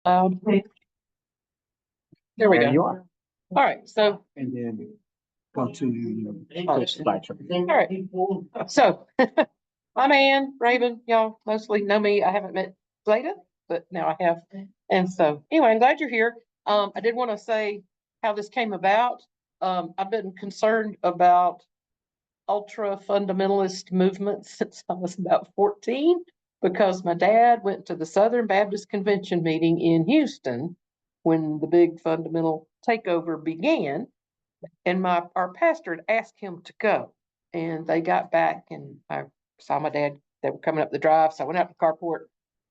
Loud. There we go. You are. All right, so And then go to slideshow. all right. So I'm Ann Raybon. Y'all mostly know me. I haven't met Zeta, but now I have. And so anyway, I'm glad you're here. I did want to say how this came about. I've been concerned about ultra fundamentalist movements since I was about 14, because my dad went to the Southern Baptist Convention meeting in Houston when the big fundamental takeover began. And our pastor had asked him to go. And they got back and I saw my dad. They were coming up the drive. So I went out to the carport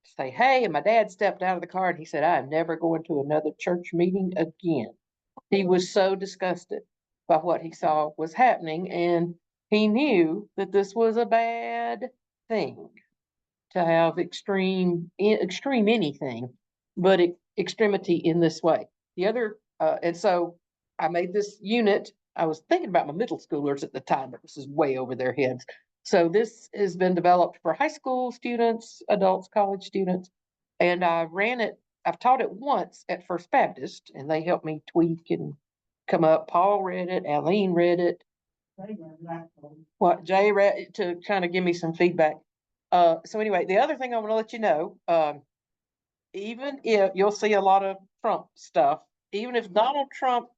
to say, hey, and my dad stepped out of the car and he said, I'm never going to another church meeting again. He was so disgusted by what he saw was happening. And he knew that this was a bad thing to have extreme anything, but extremity in this way. The other, and so I made this unit. I was thinking about my middle schoolers at the time, but this is way over their heads. So this has been developed for high school students, adults, college students, and I ran it. I've taught it once at First Baptist, and they helped me tweak and come up. Paul read it, Aline read it. What Jay read to kind of give me some feedback. So anyway, the other thing I want to let you know, even if you'll see a lot of Trump stuff, even if Donald Trump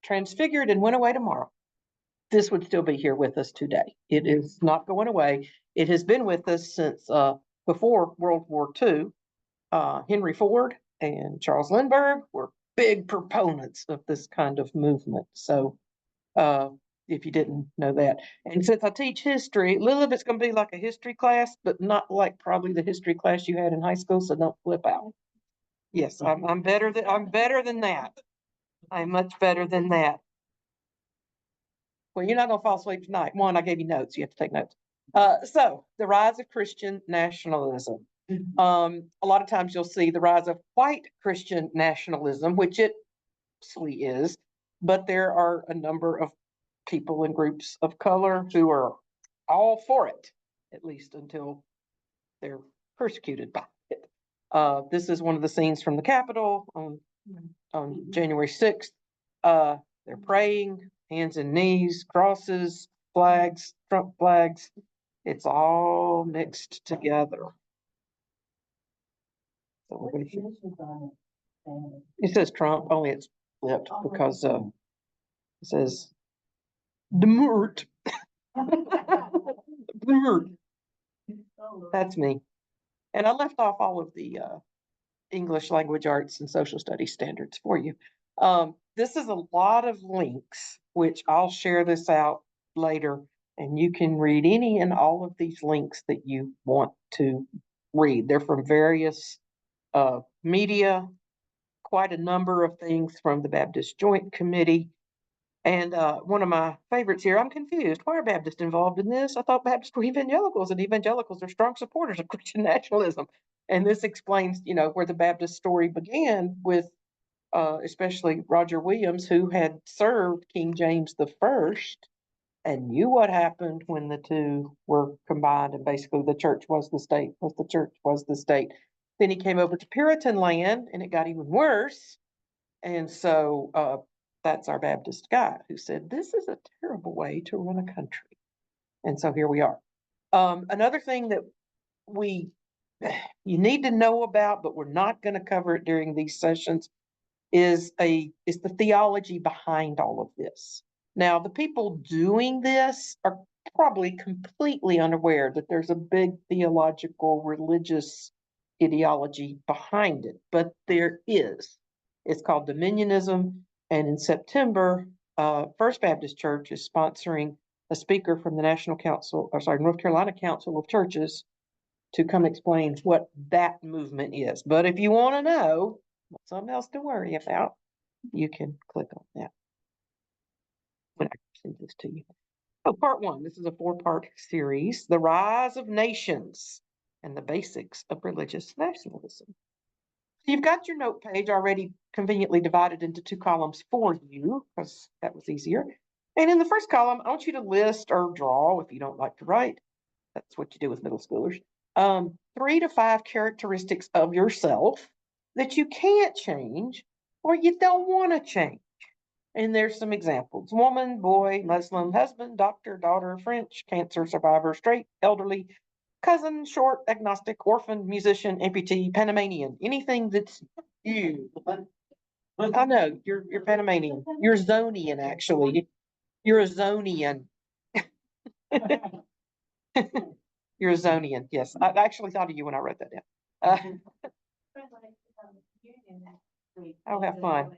transfigured and went away tomorrow, this would still be here with us today. It is not going away. It has been with us since before World War II. Henry Ford and Charles Lindbergh were big proponents of this kind of movement. So if you didn't know that. And since I teach history, a little of it's going to be like a history class, but not like probably the history class you had in high school. So don't flip out. Yes, I'm better than that. I'm much better than that. Well, you're not going to fall asleep tonight. One, I gave you notes. You have to take notes. So the rise of Christian nationalism. A lot of times you'll see the rise of white Christian nationalism, which it absolutely is, but there are a number of people and groups of color who are all for it, at least until they're persecuted by it. This is one of the scenes from the Capitol on January 6th. They're praying, hands and knees, crosses, flags, Trump flags. It's all mixed together. So it says Trump, only it's flipped because it says Demurt. That's me. And I left off all of the English language arts and social studies standards for you. This is a lot of links, which I'll share this out later, and you can read any and all of these links that you want to read. They're from various media, quite a number of things from the Baptist Joint Committee. And one of my favorites here, I'm confused. Why are Baptists involved in this? I thought Baptists were evangelicals, and evangelicals are strong supporters of Christian nationalism. And this explains, where the Baptist story began with especially Roger Williams, who had served King James the First and knew what happened when the two were combined. And basically the church was the state, Then he came over to Puritan land, and it got even worse. And so that's our Baptist guy who said, this is a terrible way to run a country. And so here we are. Another thing that you need to know about, but we're not going to cover it during these sessions, is the theology behind all of this. Now, the people doing this are probably completely unaware that there's a big theological, religious ideology behind it, but there is. It's called Dominionism, and in September, First Baptist Church is sponsoring a speaker from the North Carolina Council of Churches to come explain what that movement is. But if you want to know something else to worry about, you can click on that when I send this to you. So part one, this is a 4-part series, The Rise of Nations and the Basics of Religious Nationalism. You've got your note page already conveniently divided into 2 columns for you, because that was easier. And in the first column, I want you to list or draw, if you don't like to write. That's what you do with middle schoolers. 3 to 5 characteristics of yourself that you can't change or you don't want to change. And there's some examples: woman, boy, Muslim, husband, doctor, daughter, French, cancer survivor, straight, elderly, cousin, short, agnostic, orphan, musician, amputee, Panamanian, anything that's you. I know you're Panamanian. You're Zonian, actually. You're a Zonian. You're a Zonian. Yes, I actually thought of you when I wrote that down. I'll have fun.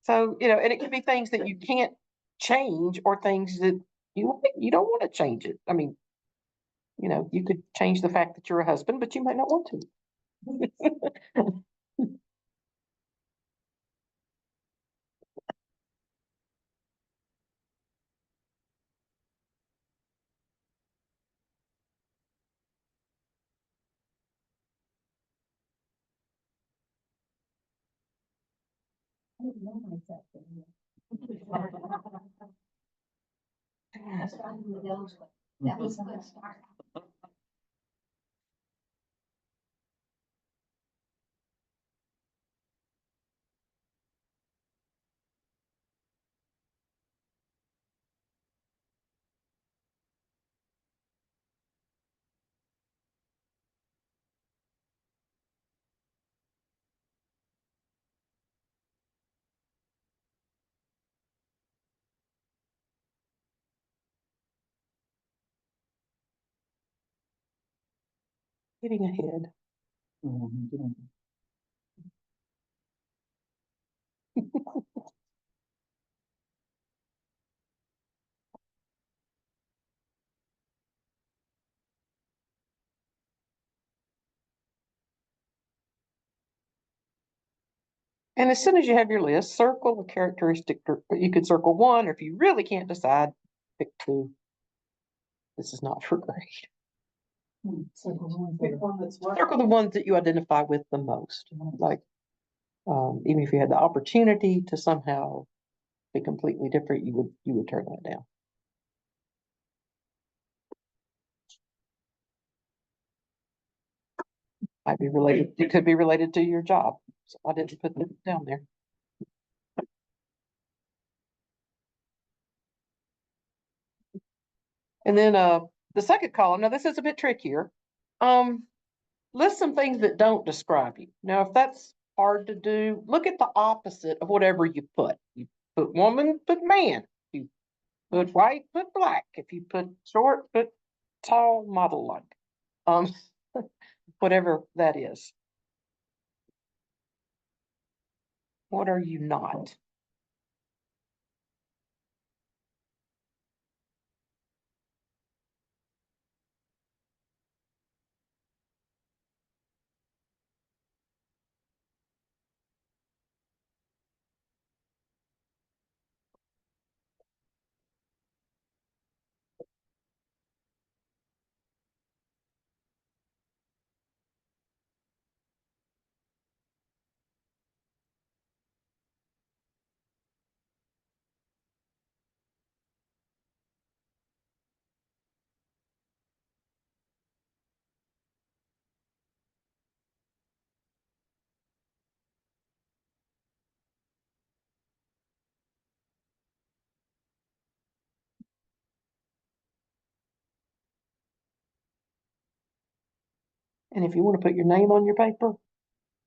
So, and it can be things that you can't change or things that you don't want to change it. I mean, you could change the fact that you're a husband, but you might not want to. Getting ahead. And as soon as you have your list, circle a characteristic. You could circle one, or if you really can't decide, pick two. This is not for grade. Circle the ones that you identify with the most. Like, even if you had the opportunity to somehow be completely different, you would turn that down. Might be related. It could be related to your job. So I didn't put it down there. And then the second column. Now this is a bit trickier. List some things that don't describe you. Now, if that's hard to do, look at the opposite of whatever you put. You put woman, put man. You put white, put black. If you put short, put tall, model like. Whatever that is. What are you not? And if you want to put your name on your paper,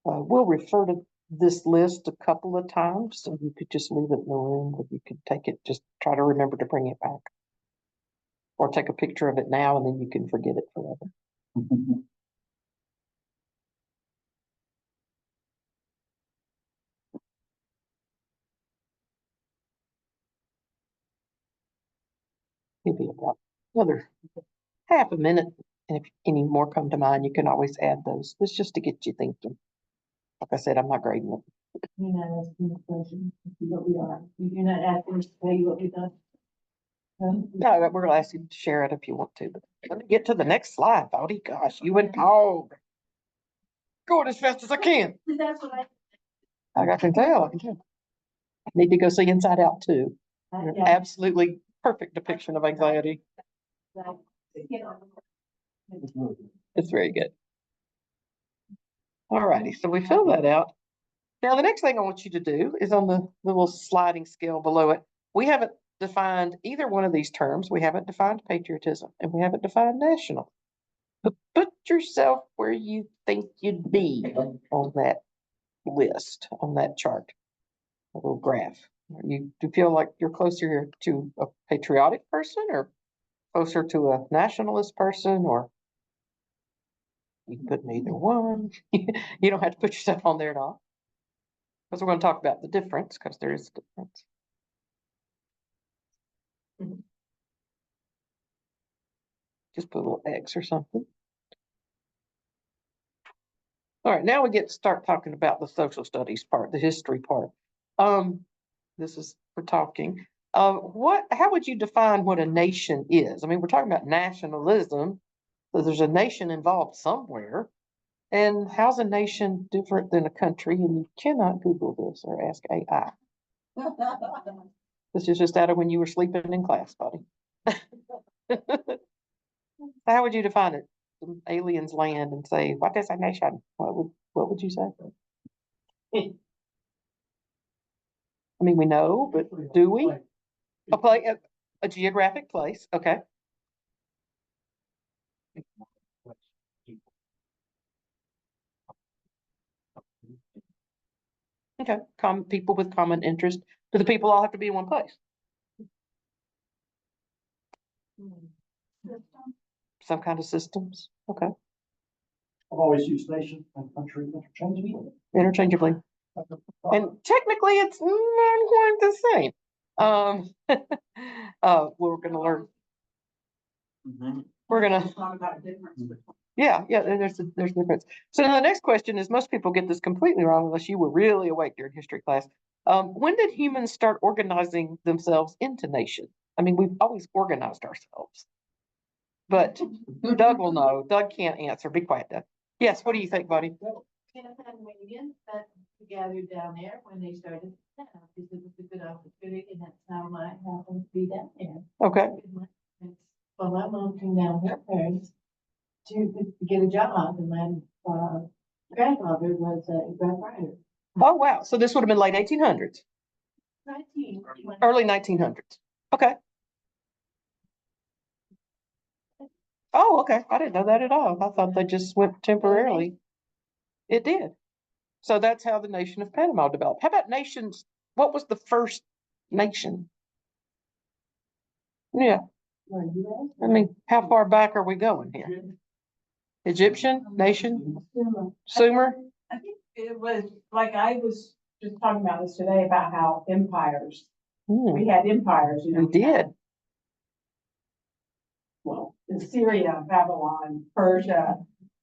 we'll refer to this list a couple of times, so you could just leave it in the room, or you could take it, just try to remember to bring it back. Or take a picture of it now and then you can forget it forever. Maybe about another half a minute. And if any more come to mind, you can always add those. It's just to get you thinking. Like I said, I'm not grading it. You're not asking the question, what we are. You're not asking us to tell you what we've done. No, we're gonna ask you to share it if you want to, but let me get to the next slide, Bodie. Gosh, you and Paul. Going as fast as I can. That's what I can tell, I can tell. I need to go see Inside Out too. An absolutely perfect depiction of anxiety. It's very good. All righty, so we fill that out. Now, the next thing I want you to do is on the little sliding scale below it. We haven't defined either one of these terms. We haven't defined patriotism and we haven't defined national. But put yourself where you think you'd be on that list, on that chart, a little graph. Do you feel like you're closer to a patriotic person or closer to a nationalist person, or you can put neither one? You don't have to put yourself on there at all. Because we're going to talk about the difference, because there is a difference. Just put a little X or something. All right, now we get to start talking about the social studies part, the history part. This is for talking. How would you define what a nation is? I mean, we're talking about nationalism, so there's a nation involved somewhere. And how's a nation different than a country? And you cannot Google this or ask AI. This is just out of when you were sleeping in class, buddy. How would you define it? Some aliens land and say, "What is a nation?" What would you say? I mean, we know, but do we? A geographic place. Okay. Okay. Common people with common interest. Do the people all have to be in one place? Some kind of systems. Okay. I've always used nation and country interchangeably. Interchangeably. And technically it's not quite the same. We're gonna learn. We're gonna talk about a difference. Yeah, there's a difference. So now the next question is, most people get this completely wrong unless you were really awake during history class. When did humans start organizing themselves into nations? I mean, we've always organized ourselves. But Doug will know. Doug can't answer. Be quiet, Doug. Yes, what do you think, buddy? Panamanians that gathered down there when they started the town, because it was a good opportunity, and that's how I happened to be down there. Okay. Well, my mom came down with her parents to get a job, and my grandfather was a Rough Rider. Oh, wow. So this would have been late 1800s, 19. early 1900s. Okay. Oh, okay. I didn't know that at all. I thought they just went temporarily. It did. So that's how the nation of Panama developed. How about nations? What was the first nation? Yeah. I mean, how far back are we going here? Egyptian nation? Sumer? I think it was, like, I was just talking about this today about how empires, we had empires, you know. We did. Well, Syria, Babylon, Persia,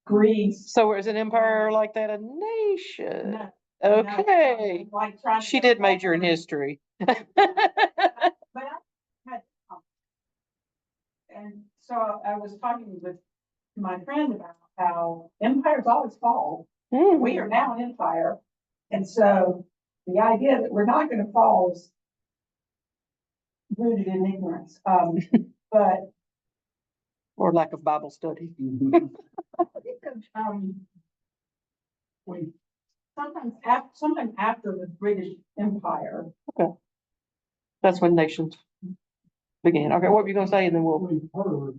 Greece. So is an empire like that a nation? No, Okay. like trying to She get did major in history. But I had, and so I was talking with my friend about how empires always fall. We are now an empire. And so the idea that we're not going to fall is rooted in ignorance. But Or lack of Bible study. we sometimes after the British Empire. That's when nations began. Okay, what were you going to say? And then we'll. We've heard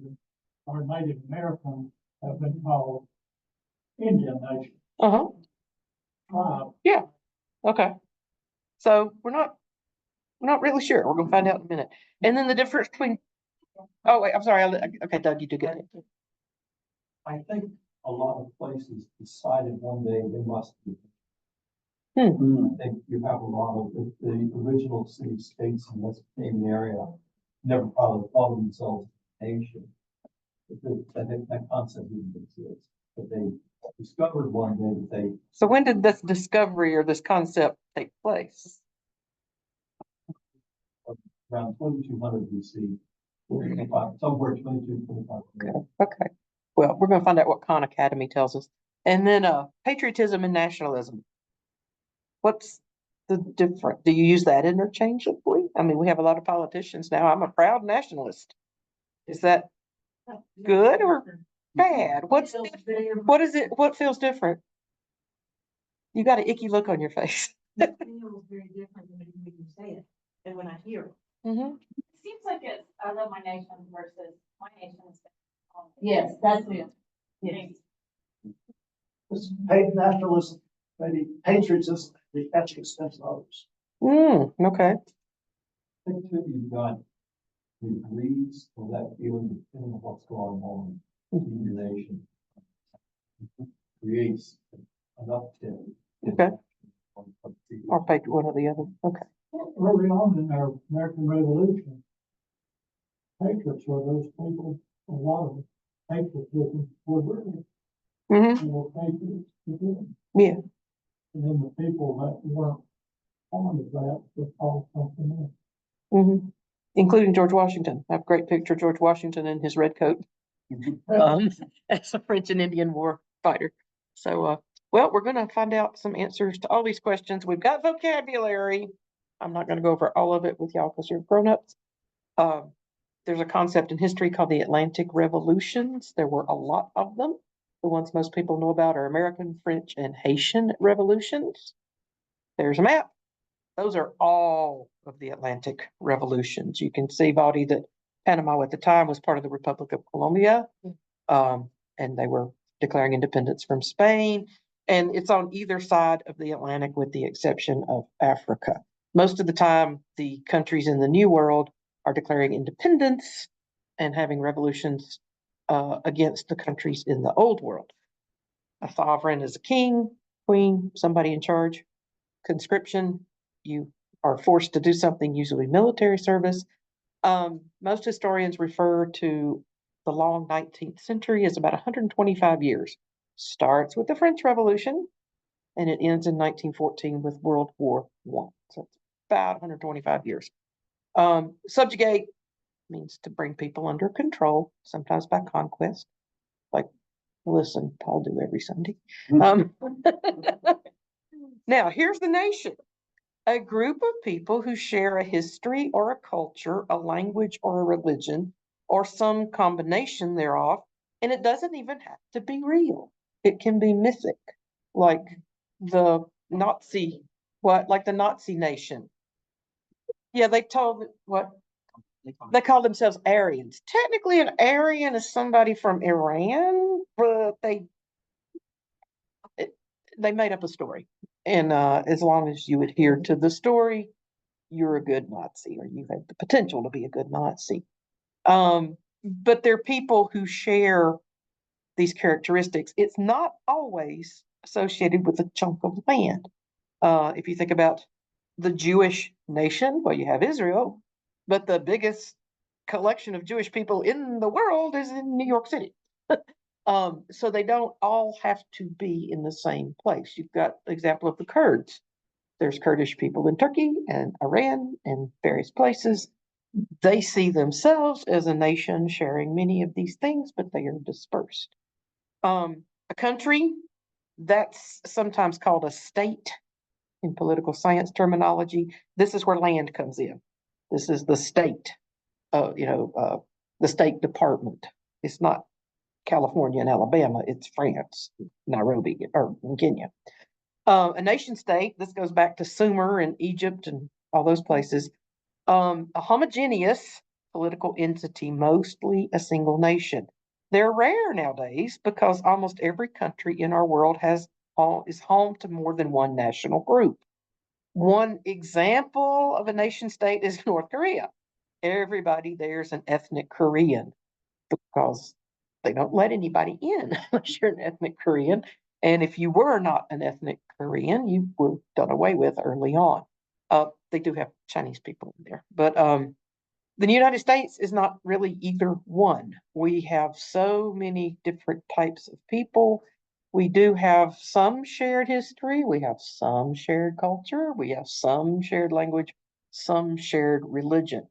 our Native Americans have been called Indian nation. Uh-huh. Yeah. Okay. So we're not really sure. We're gonna find out in a minute. And then the difference between. Oh wait, I'm sorry. Okay, Doug, you do get it. I think a lot of places decided one day they must be. I think you have a lot of the original city states in this same area never probably called themselves nation. I think that concept didn't exist, but they discovered one day that they. So when did this discovery or this concept take place? Around 2200 BC, somewhere 2225. Okay. Well, we're gonna find out what Khan Academy tells us. And then patriotism and nationalism. What's the difference? Do you use that interchangeably? I mean, we have a lot of politicians now. I'm a proud nationalist. Is that good or bad? What is it? What feels different? You got an icky look on your face. It feels very different when you say it and when I hear it. Mm-hmm. Seems like it's I love my nation versus my nation is. Yes, that's it. Yes. It's hate nationalism, maybe patriotism, at the expense of others. Okay. I think too, you've got degrees of that feeling depending on what's going on in your nation. Creates an uptick. Okay. Or pick one or the other. Okay. Early on in our American Revolution, patriots were those people, a lot of patriotism were really, Mm-hmm. they were patriots. Yeah. And then the people that weren't fond of that were called something else. Mm-hmm. Including George Washington. I have a great picture of George Washington in his red coat. As a French and Indian War fighter. So, well, we're going to find out some answers to all these questions. We've got vocabulary. I'm not going to go over all of it with y'all because you're grown-ups. There's a concept in history called the Atlantic Revolutions. There were a lot of them. The ones most people know about are American, French, and Haitian revolutions. There's a map. Those are all of the Atlantic revolutions. You can see, Valdi, that Panama at the time was part of the Republic of Colombia, and they were declaring independence from Spain. And it's on either side of the Atlantic with the exception of Africa. Most of the time, the countries in the New World are declaring independence and having revolutions against the countries in the Old World. A sovereign is a king, queen, somebody in charge. Conscription, you are forced to do something, usually military service. Most historians refer to the long 19th century as about 125 years. Starts with the French Revolution, and it ends in 1914 with World War I. So it's about 125 years. Subjugate means to bring people under control, sometimes by conquest. Like, listen, Paul do every Sunday. Now, here's the nation. A group of people who share a history or a culture, a language or a religion, or some combination thereof, and it doesn't even have to be real. It can be mythic, like the Nazi, like the Nazi nation. Yeah, they told what? They call themselves Aryans. Technically, an Aryan is somebody from Iran, but they made up a story. And as long as you adhere to the story, you're a good Nazi, or you have the potential to be a good Nazi. But they're people who share these characteristics. It's not always associated with a chunk of land. If you think about the Jewish nation, well, you have Israel, but the biggest collection of Jewish people in the world is in New York City. So they don't all have to be in the same place. You've got the example of the Kurds. There's Kurdish people in Turkey and Iran and various places. They see themselves as a nation sharing many of these things, but they are dispersed. A country, that's sometimes called a state in political science terminology. This is where land comes in. This is the state, the State Department. It's not California and Alabama, it's France, Nairobi, or Kenya. A nation state, this goes back to Sumer and Egypt and all those places. A homogeneous political entity, mostly a single nation. They're rare nowadays because almost every country in our world is home to more than one national group. One example of a nation state is North Korea. Everybody there's an ethnic Korean because they don't let anybody in unless you're an ethnic Korean. And if you were not an ethnic Korean, you were done away with early on. They do have Chinese people in there, but the United States is not really either one. We have so many different types of people. We do have some shared history. We have some shared culture. We have some shared language, some shared religion.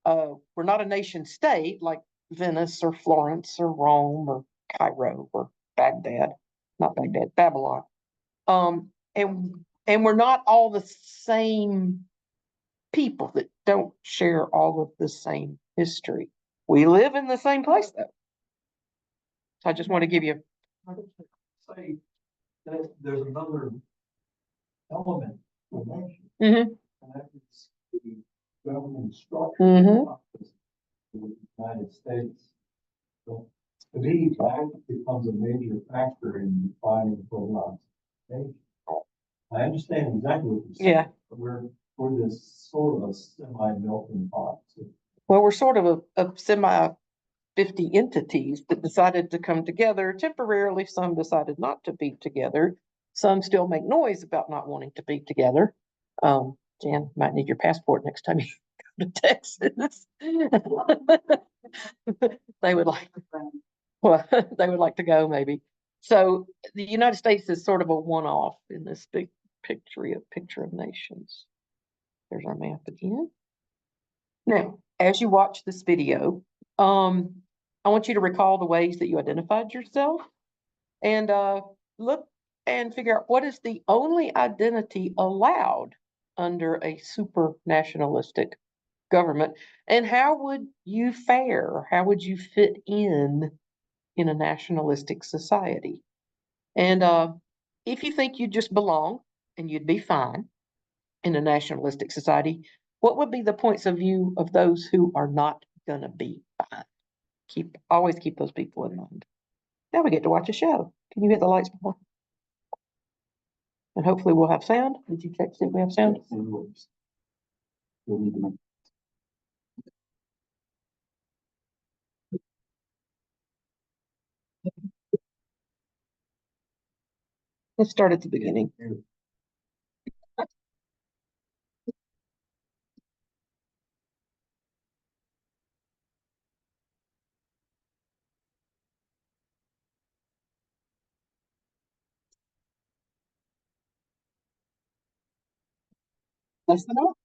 We're not a nation state like Venice or Florence or Rome or Cairo or Baghdad, not Baghdad, Babylon. And we're not all the same people that don't share all of the same history. We live in the same place though. So I just want to give you. Say that there's another element of the nation. Mhm. And that is the government structure. Mhm. of the United States. So, to me, that becomes a major factor in defining whether or not it's a nation. I understand exactly what you're saying. Yeah. But we're this sort of a semi-melting pot. So Well, we're sort of a semi 50 entities that decided to come together temporarily. Some decided not to be together. Some still make noise about not wanting to be together. Jan, might need your passport next time you go to Texas. They would like, well, they would like to go maybe. So the United States is sort of a one-off in this big picture of nations. There's our map again. Now, as you watch this video, I want you to recall the ways that you identified yourself and look and figure out what is the only identity allowed under a super nationalistic government, and how would you fare? How would you fit in a nationalistic society? And if you think you just belong and you'd be fine in a nationalistic society, what would be the points of view of those who are not gonna be fine? Always keep those people in mind. Now we get to watch a show. Can you hit the lights before? And hopefully we'll have sound. Did you check, see if we have sound? Let's start at the beginning. Listen up.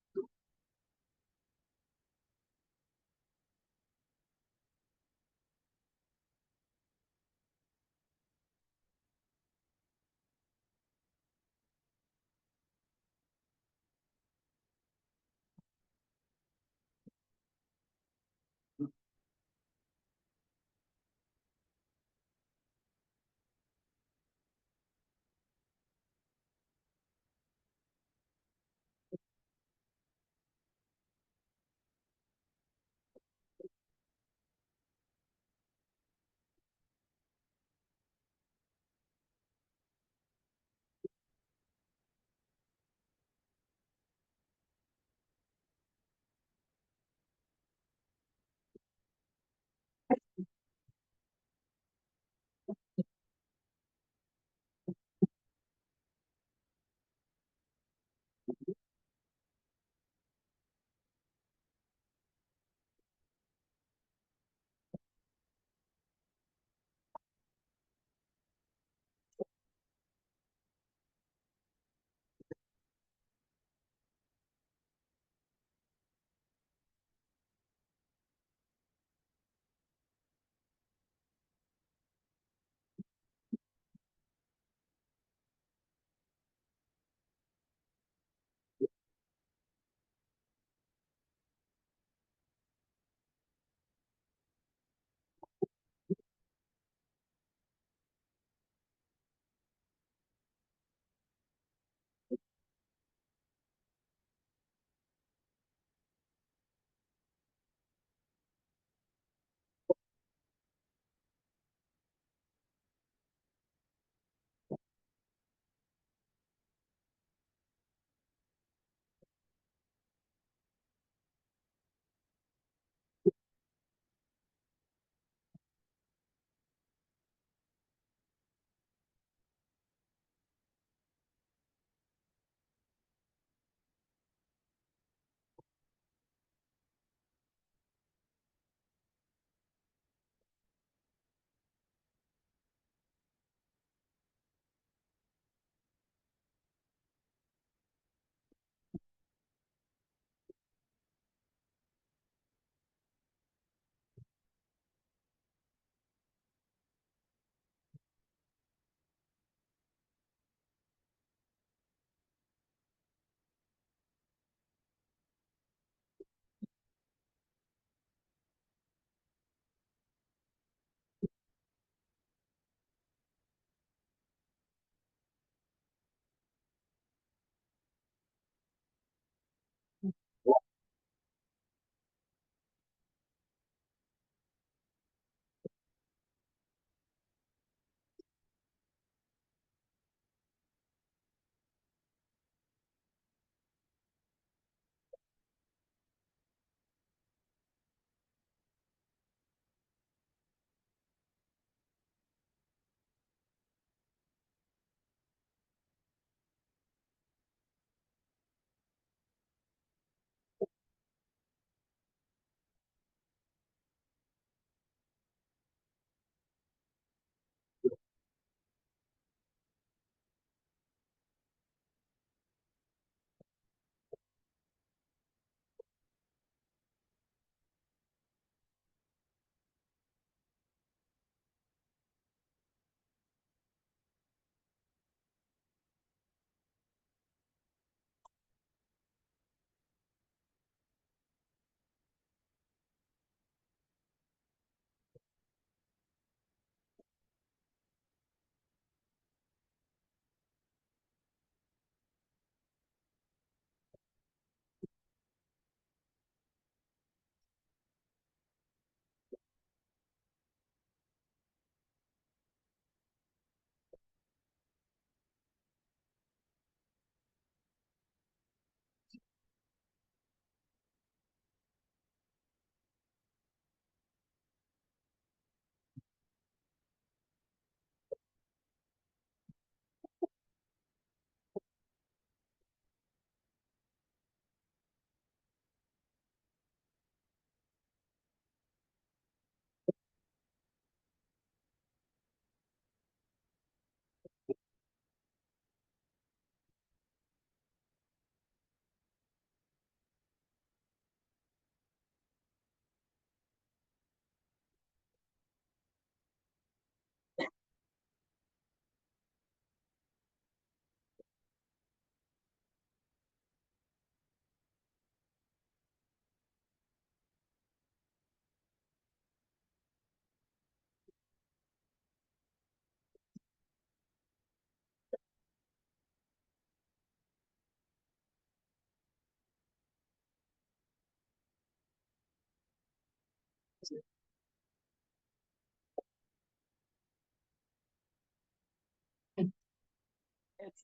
It's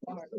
smart.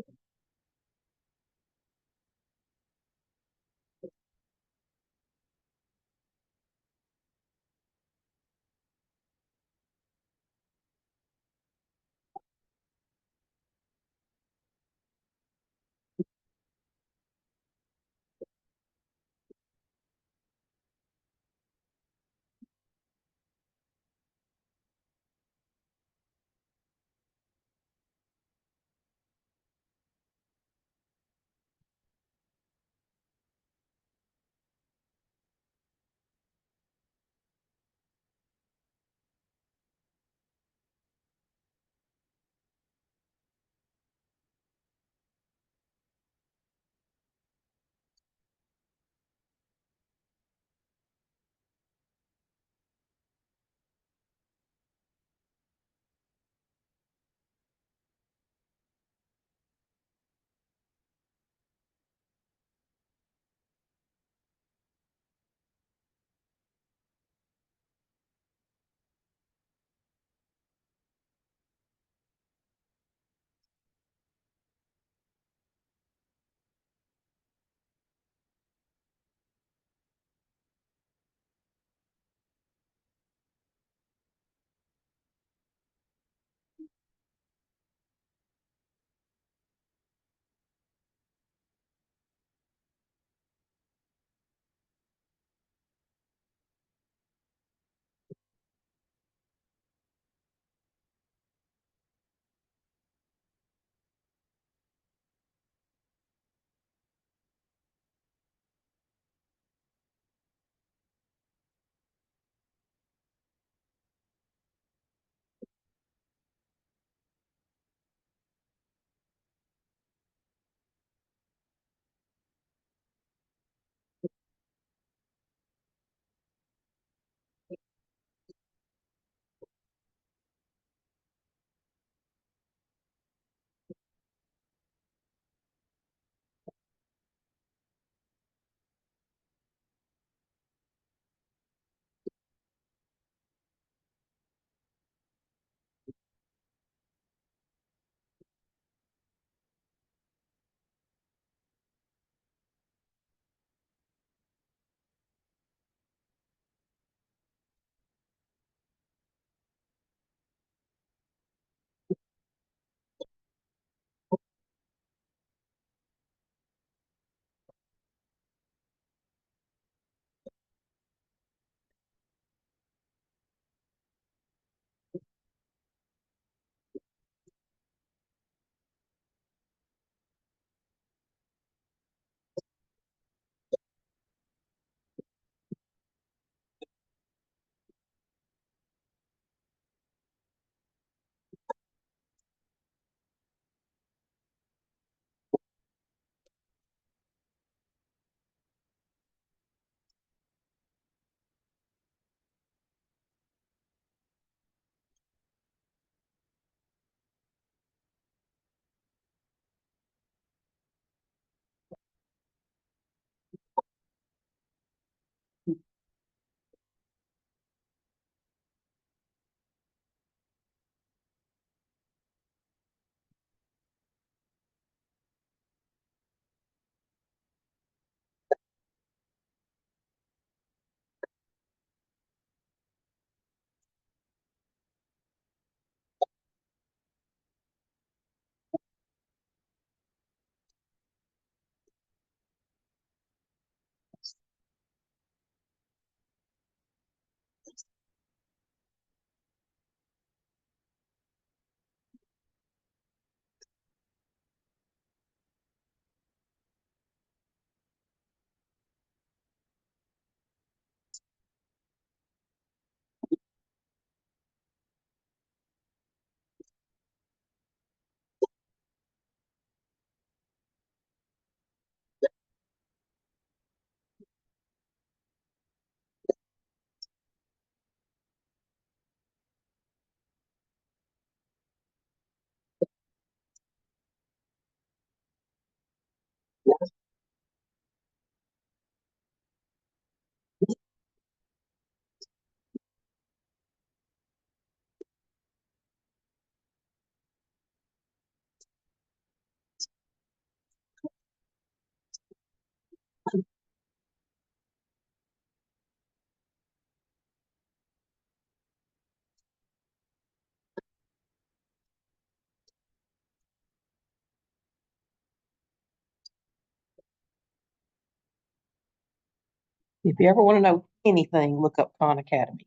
If you ever want to know anything, look up Khan Academy.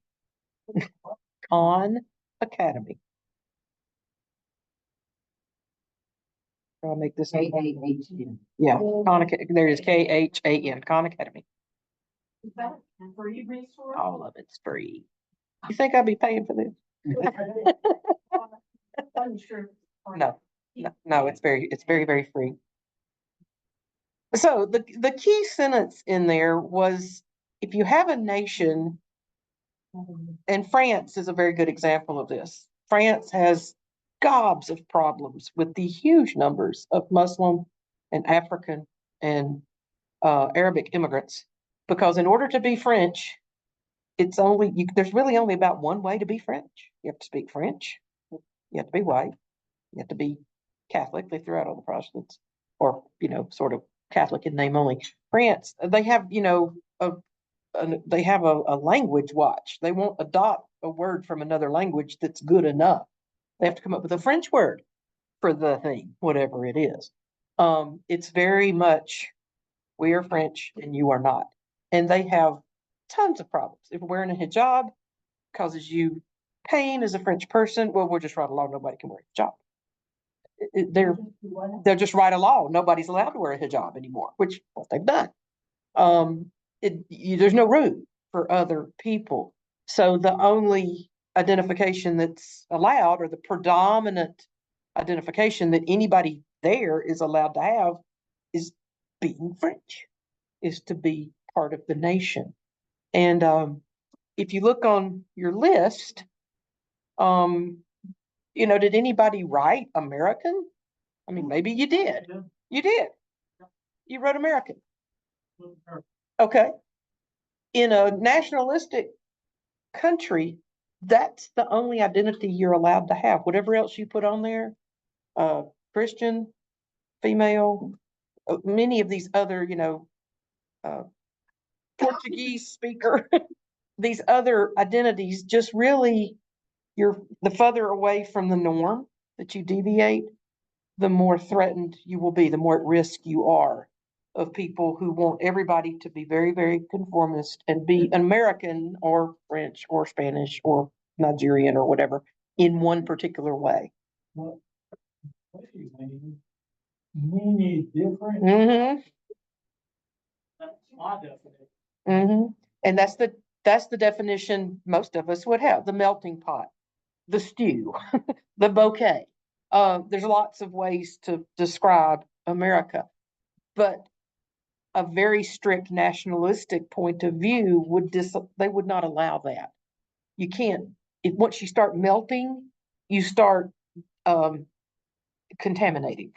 Khan Academy. I'll make this. K-A-H-N. Yeah, there is Khan, Khan Academy. Is that a free resource? All of it's free. You think I'd be paying for this? Unsure. No, no, it's very, very free. So the key sentence in there was, if you have a nation, and France is a very good example of this. France has gobs of problems with the huge numbers of Muslim and African and Arabic immigrants, because in order to be French, there's really only about one way to be French. You have to speak French, you have to be white, you have to be Catholic. They threw out all the Protestants, or sort of Catholic in name only. France, they have they have a language watch. They won't adopt a word from another language that's good enough. They have to come up with a French word for the thing, whatever it is. It's very much, we are French and you are not. And they have tons of problems. If wearing a hijab causes you pain as a French person, well, we'll just write a law, nobody can wear a hijab. They'll just write a law, nobody's allowed to wear a hijab anymore, which what they've done. There's no room for other people. So the only identification that's allowed, or the predominant identification that anybody there is allowed to have, is being French, is to be part of the nation. And if you look on your list, did anybody write American? I mean, maybe you did. You did. You wrote American. Okay. In a nationalistic country, that's the only identity you're allowed to have. Whatever else you put on there, Christian, female, many of these other, Portuguese speaker, these other identities, just really, the further away from the norm that you deviate, the more threatened you will be, the more at risk you are of people who want everybody to be very, very conformist and be American or French or Spanish or Nigerian or whatever in one particular way. Well, many different. Mm-hmm. That's my definition. Mm-hmm. And that's the definition most of us would have: the melting pot, the stew, the bouquet. There's lots of ways to describe America, but a very strict nationalistic point of view they would not allow that. You can't, once you start melting, you start contaminating.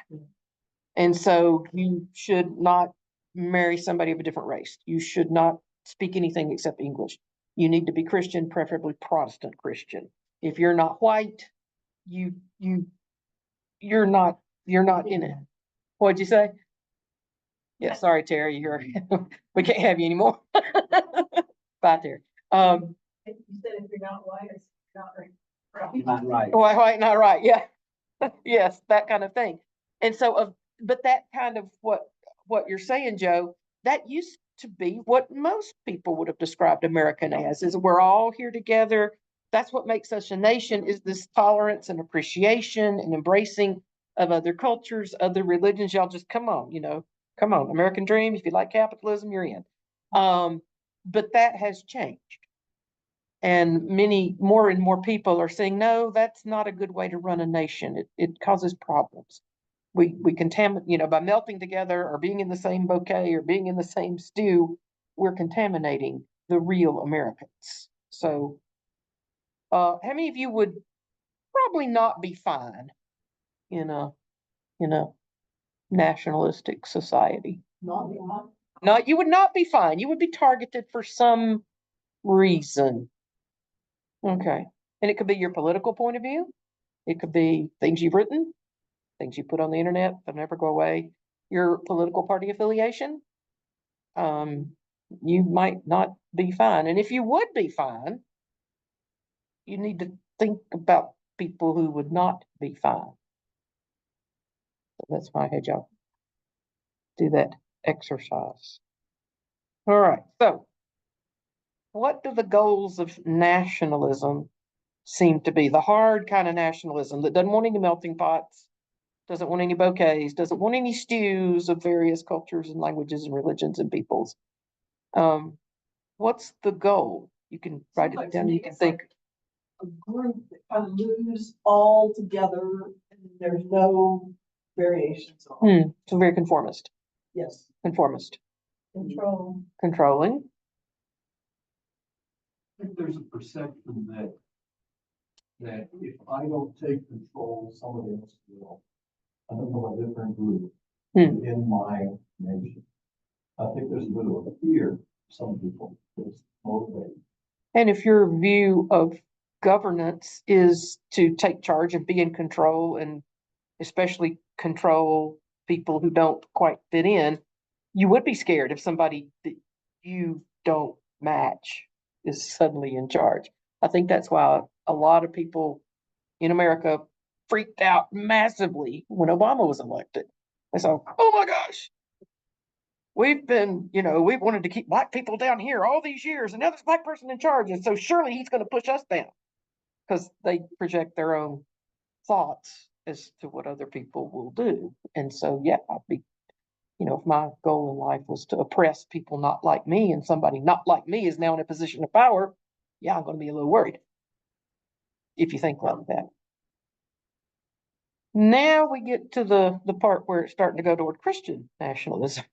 And so you should not marry somebody of a different race. You should not speak anything except English. You need to be Christian, preferably Protestant Christian. If you're not white, you're not in it. What'd you say? Yeah, sorry, Terry, we can't have you anymore. Bye, Terry. You said if you're not white, it's not right. Not right. White, not right. Yeah. Yes, that kind of thing. And so, but that kind of what you're saying, Joe, that used to be what most people would have described American as, is we're all here together. That's what makes us a nation, is this tolerance and appreciation and embracing of other cultures, other religions. Y'all just come on, come on, American dream. If you like capitalism, you're in. But that has changed. And more and more people are saying, no, that's not a good way to run a nation. It causes problems. We contaminate, by melting together or being in the same bouquet or being in the same stew, we're contaminating the real Americans. So, how many of you would probably not be fine in a nationalistic society? Not. No, you would not be fine. You would be targeted for some reason. Okay. And it could be your political point of view. It could be things you've written, things you put on the internet that never go away, your political party affiliation. You might not be fine. And if you would be fine, you need to think about people who would not be fine. So that's why I had y'all do that exercise. All right. So what do the goals of nationalism seem to be? The hard kind of nationalism that doesn't want any melting pots, doesn't want any bouquets, doesn't want any stews of various cultures and languages and religions and peoples. What's the goal? You can write it down. You can think. A group that kind of moves all together and there's no variations on. So very conformist. Yes. Conformist. Control. Controlling. I think there's a perception that if I don't take control, somebody else will. I don't know a different group in my nation. I think there's a bit of a fear, some people, that's motivated. And if your view of governance is to take charge and be in control, and especially control people who don't quite fit in, you would be scared if somebody that you don't match is suddenly in charge. I think that's why a lot of people in America freaked out massively when Obama was elected. They said, oh my gosh, we've wanted to keep black people down here all these years, and now there's a black person in charge, and so surely he's going to push us down, because they project their own thoughts as to what other people will do. And so, yeah, I'd be, if my goal in life was to oppress people not like me, and somebody not like me is now in a position of power, yeah, I'm going to be a little worried, if you think like that. Now we get to the part where it's starting to go toward Christian nationalism.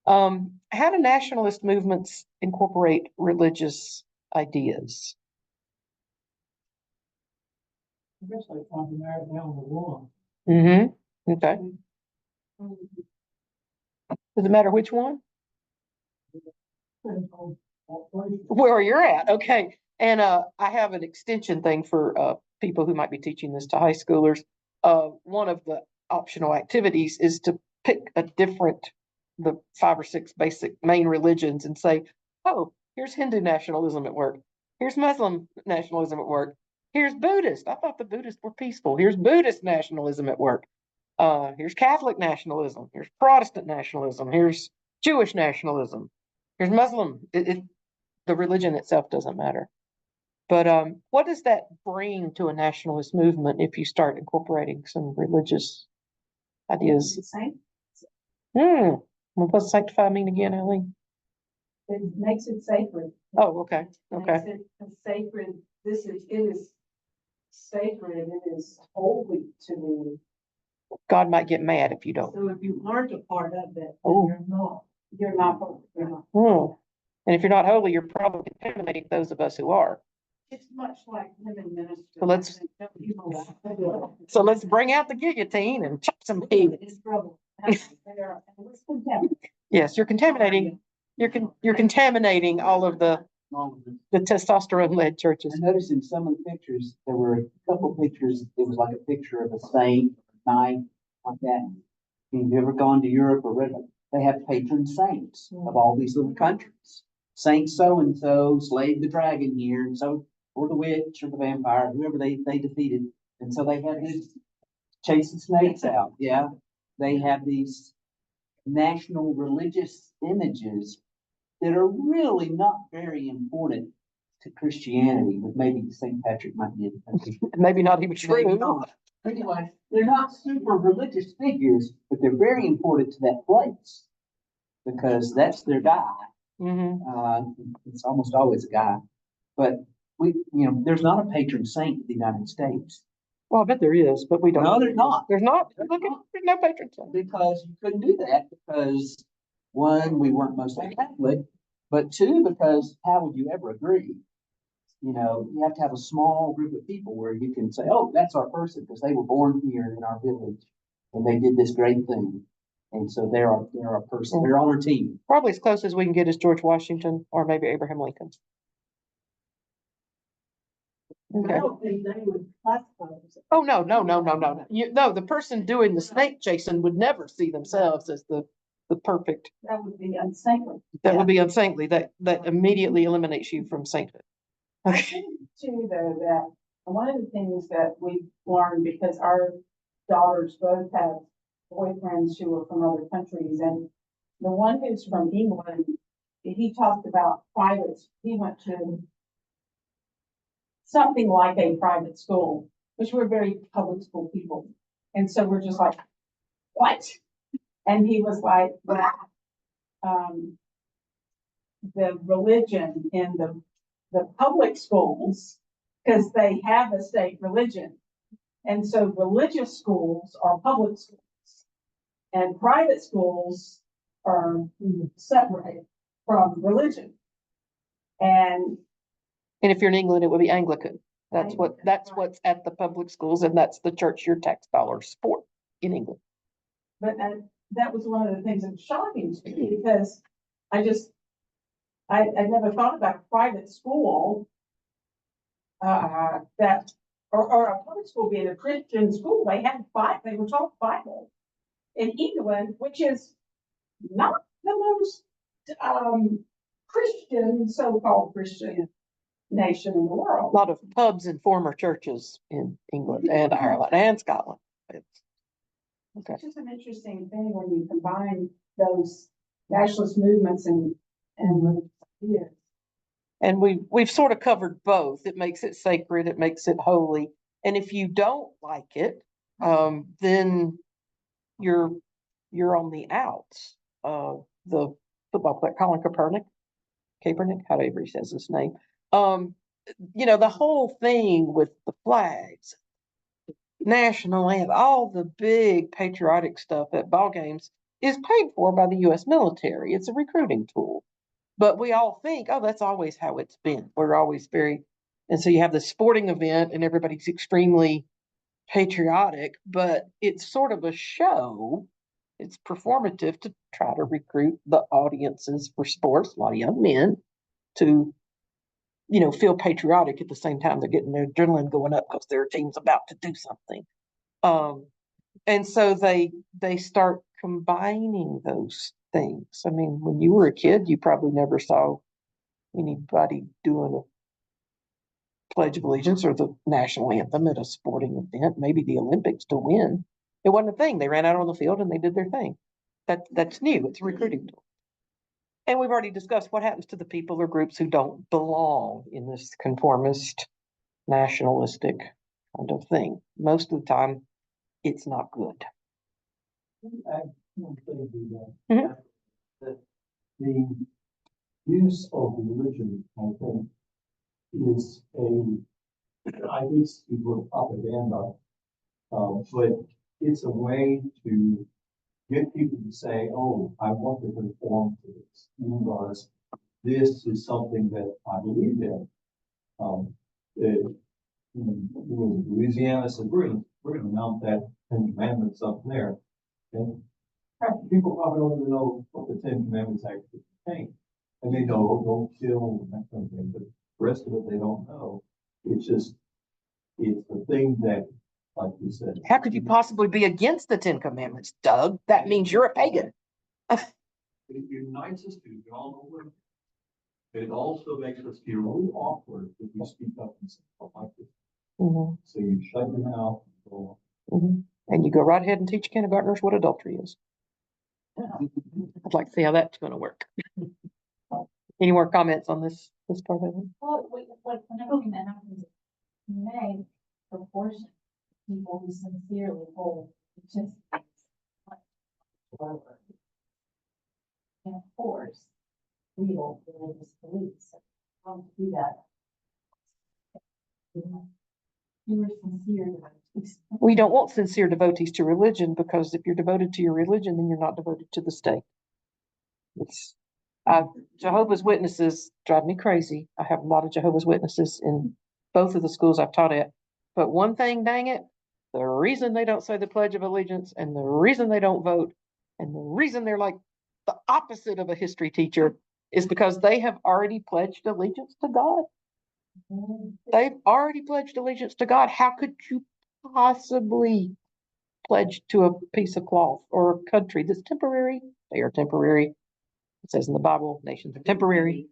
How do nationalist movements incorporate religious ideas? I guess I find the narrow down to one. Okay. Does it matter which one? Depends on what place. Where you're at, okay. And I have an extension thing for people who might be teaching this to high schoolers. One of the optional activities is to pick the 5 or 6 basic main religions and say, oh, here's Hindu nationalism at work. Here's Muslim nationalism at work. Here's Buddhist. I thought the Buddhists were peaceful. Here's Buddhist nationalism at work. Here's Catholic nationalism. Here's Protestant nationalism. Here's Jewish nationalism. Here's Muslim. The religion itself doesn't matter. But what does that bring to a nationalist movement if you start incorporating some religious ideas? The same. Well, what's sanctify mean again, Ellie? It makes it sacred. Oh, okay, okay. Makes it a sacred, it is sacred, it is holy to me. God might get mad if you don't. So if you aren't a part of it, then Oh. you're not holy. You're not. And if you're not holy, you're probably contaminating those of us who are. It's much like women ministry. So let's bring out the guillotine and chop some heads. In trouble. It's contaminated. Yes, you're contaminating. You're contaminating all of the testosterone-led churches. I noticed in some of the pictures, there were a couple pictures, it was like a picture of a saint, a knight, like that. Have you ever gone to Europe or read, they have patron saints of all these little countries. Saint so-and-so slayed the dragon here, and so, or the witch or the vampire, whoever they defeated. And so they have these chasing snakes out, yeah. They have these national religious images that are really not very important to Christianity, but maybe St. Patrick might be Maybe not even maybe true. not. Anyway, they're not super religious figures, but they're very important to that place because that's their guy. It's almost always a guy, but there's not a patron saint of the United States. Well, I bet there is, but we don't. No, there's not. There's not. Look at, there's no patron saint. Because you couldn't do that because one, we weren't mostly Catholic, but two, because how would you ever agree? You have to have a small group of people where you can say, oh, that's our person because they were born here in our village and they did this great thing. And so they're our person, they're on our team. Probably as close as we can get is George Washington or maybe Abraham Lincoln. Okay. I don't think they would classify themselves. Oh, no. No, the person doing the snake chasing would never see themselves as the perfect. That would be unsaintly. That would be unsaintly. That immediately eliminates you from sainthood. I Okay. think too, though, that one of the things that we've learned, because our daughters both have boyfriends who are from other countries, and the one who's from England he talked about privates. He went to something like a private school, which we're very public school people. And so we're just like, what? And he was like, well, the religion in the public schools, because they have a state religion. And so religious schools are public schools and private schools are separated from religion. And if you're in England, it would be Anglican. That's Anglican, right. what's at the public schools, and that's the church your tax dollars support in England. But that was one of the things that was shocking to me because I never thought about private school, that, or a public school being a Christian school. They were taught Bible in England, which is not the most, Christian, so-called Christian nation in the A world. lot of pubs and former churches in England and Ireland and Scotland. Okay. It's just an interesting thing when you combine those nationalist movements and yeah. And we've sort of covered both. It makes it sacred, it makes it holy. And if you don't like it, then you're on the outs. The football player, Colin Kaepernick, however he says his name. The whole thing with the flags, national anthem, all the big patriotic stuff at ball games is paid for by the U.S. military. It's a recruiting tool. But we all think, oh, that's always how it's been. We're always and so you have the sporting event and everybody's extremely patriotic, but it's sort of a show. It's performative to try to recruit the audiences for sports, a lot of young men, to, feel patriotic at the same time they're getting their adrenaline going up because their team's about to do something. And so they start combining those things. I mean, when you were a kid, you probably never saw anybody doing a Pledge of Allegiance or the national anthem at a sporting event, maybe the Olympics to win. It wasn't a thing. They ran out on the field and they did their thing. That's new. It's a recruiting tool. And we've already discussed what happens to the people or groups who don't belong in this conformist, nationalistic kind of thing. Most of the time, it's not good. I don't think Mhm. that the use of religion, I think, is I used to do propaganda, but it's a way to get people to say, oh, I want to conform to this, because this is something that I believe in. Louisiana said, we're gonna mount that Ten Commandments up there. And people probably don't even know what the Ten Commandments actually contain. And they know, don't kill, and that kind of thing, but the rest of it, they don't know. It's the thing that, like you said. How could you possibly be against the Ten Commandments, Doug? That means you're a pagan. It unites us to get all the way. It also makes us feel really awkward if you speak up and say something like this. Mhm. So you shut your mouth and go on. Mhm. And you go right ahead and teach kindergartners what adultery is. I'd like to see how that's going to work. Any more comments on this part of it? Well, when everything that happens, you may proportion people who sincerely hold just and of course, real religious beliefs. How to do that? You were sincere devotees. We don't want sincere devotees to religion, because if you're devoted to your religion, then you're not devoted to the state. It's Jehovah's Witnesses drive me crazy. I have a lot of Jehovah's Witnesses in both of the schools I've taught at. But one thing, dang it, the reason they don't say the Pledge of Allegiance and the reason they don't vote and the reason they're like the opposite of a history teacher is because they have already pledged allegiance to God. They've already pledged allegiance to God. How could you possibly pledge to a piece of cloth or a country that's temporary? They are temporary. It says in the Bible, nations are temporary.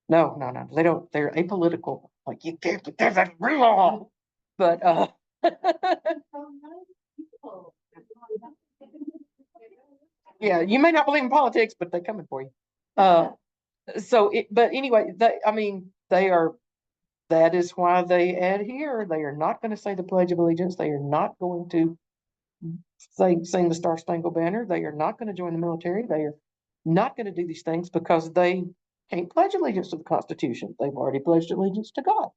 No, they don't. They're apolitical. Like you can't, there's a law. But yeah, you may not believe in politics, but they're coming for you. But anyway, I mean, that is why they adhere. They are not gonna say the Pledge of Allegiance. They are not going to sing the Star Spangled Banner. They are not gonna join the military. They are not gonna do these things because they can't pledge allegiance to the Constitution. They've already pledged allegiance to God.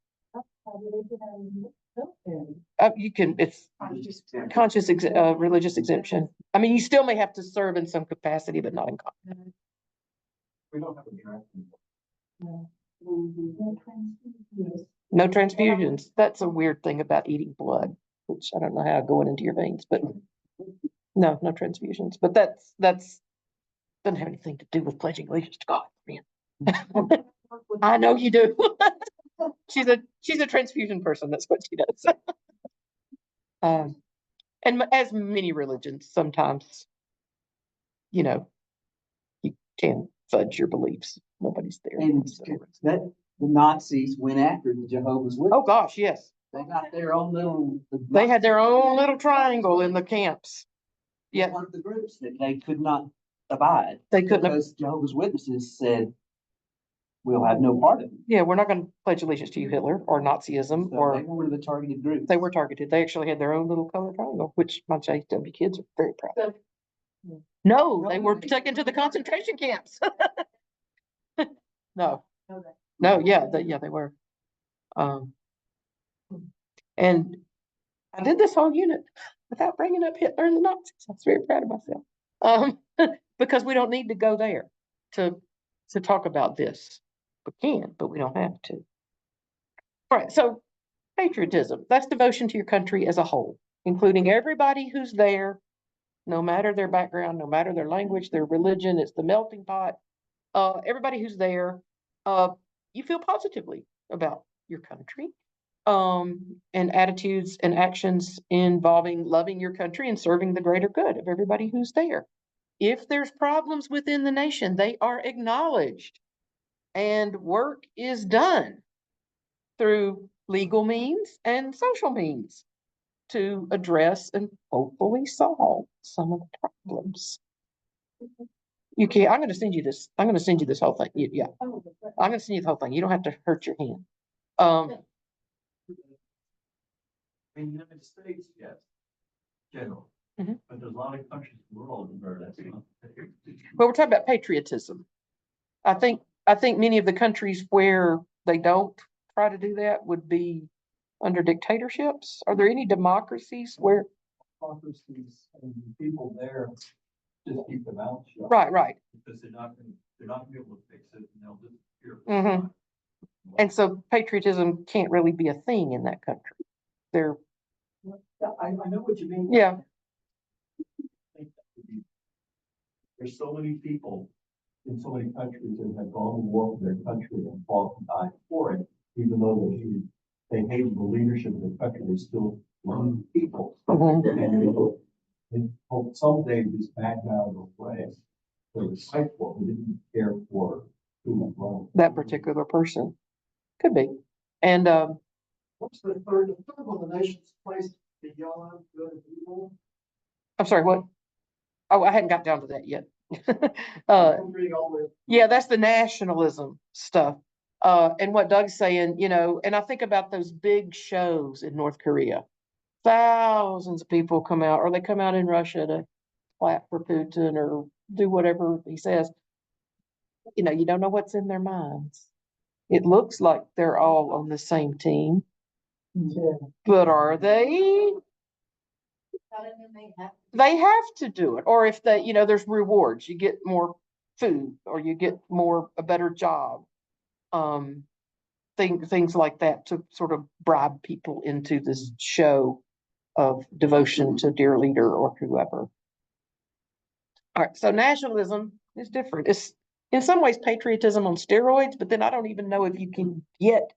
You can, it's religious exemption. I mean, you still may have to serve in some capacity, but not in combat. We don't have a draft. No transfusions. That's a weird thing about eating blood, which I don't know how going into your veins, but no transfusions. But that's doesn't have anything to do with pledging allegiance to God. Man. I know you do. She's a transfusion person. That's what she does. And as many religions, sometimes, you can fudge your beliefs. Nobody's there. And that, the Nazis went after the Jehovah's Oh Witnesses. gosh, yes. They got their own little. They had their own little triangle in the camps. Yeah. One of the groups that they could not abide. They couldn't have, Because Jehovah's Witnesses said, we'll have no part of it. yeah, we're not gonna pledge allegiance to you, Hitler, or Nazism, So they or were the targeted group. they were targeted. They actually had their own little color triangle, which my JW kids are very proud of. No, they were taken to the concentration camps. No, yeah, they were. And I did this whole unit without bringing up Hitler and the Nazis. I was very proud of myself. Because we don't need to go there to talk about this. We can, but we don't have to. All right, so patriotism, that's devotion to your country as a whole, including everybody who's there, no matter their background, no matter their language, their religion. It's the melting pot. Everybody who's there, you feel positively about your country. And attitudes and actions involving loving your country and serving the greater good of everybody who's there. If there's problems within the nation, they are acknowledged, and work is done through legal means and social means to address and hopefully solve some of the problems. You can't, I'm going to send you this. I'm going to send you this whole thing. Yeah. I'm going to send you the whole thing. You don't have to hurt your hand. In the United States, yes, general, Mhm. but there's a lot of countries in the world where that's not. Well, we're talking about patriotism. I think many of the countries where they don't try to do that would be under dictatorships. Are there any democracies where? Democracies and people there just keep their mouth shut. Right. Because they're not gonna be able to fix it, and they'll disappear. Mhm. And so patriotism can't really be a thing in that country. They're, I know what you mean. yeah, There's so many people in so many countries that have gone to war for their country and fought and died for it, even though they hated the leadership of the country, they still love people. Mhm. And they hope someday this back out of the way. They would fight for, they didn't care for who was wrong. that particular person. Could be. And, What's the third one, the nation's place beyond good and evil? I'm sorry, what? Oh, I hadn't got down to that yet. I'm reading all the way. Yeah, that's the nationalism stuff. And what Doug's saying, and I think about those big shows in North Korea. Thousands of people come out, or they come out in Russia to clap for Putin or do whatever he says. You don't know what's in their minds. It looks like they're all on the same team, but are they? They have to do it. Or if they, there's rewards, you get more food, or you get a better job. Things like that to sort of bribe people into this show of devotion to dear leader or whoever. All right, so nationalism is different. It's in some ways patriotism on steroids, but then I don't even know if you can get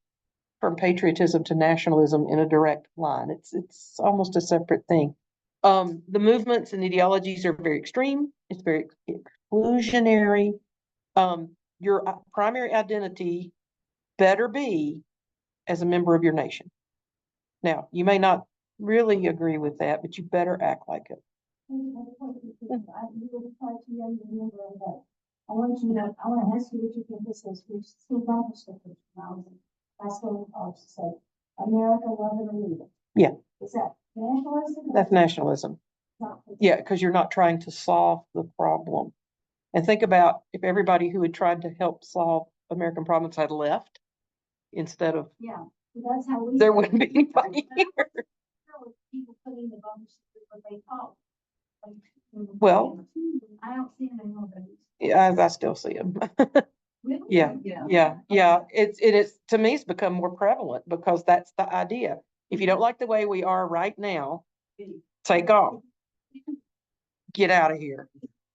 from patriotism to nationalism in a direct line. It's almost a separate thing. The movements and ideologies are very extreme. It's very exclusionary. Your primary identity better be as a member of your nation. Now, you may not really agree with that, but you better act like it. I want you to, I want to ask you what you think this is. We've seen bumper stickers when I was in high school and college to say, America, love it or leave it. Yeah. Is that nationalism? That's nationalism. Not- Yeah, because you're not trying to solve the problem. And think about if everybody who had tried to help solve American problems had left instead of, Yeah, that's how we. there wouldn't be anybody here. People putting the bumper stickers what they call. Like, Well- I don't see them anymore, but. Yeah, I still see them. Really? Yeah. Yeah. Yeah. It's, to me, it's become more prevalent because that's the idea. If you don't like the way we are right now, take off. Get out of here.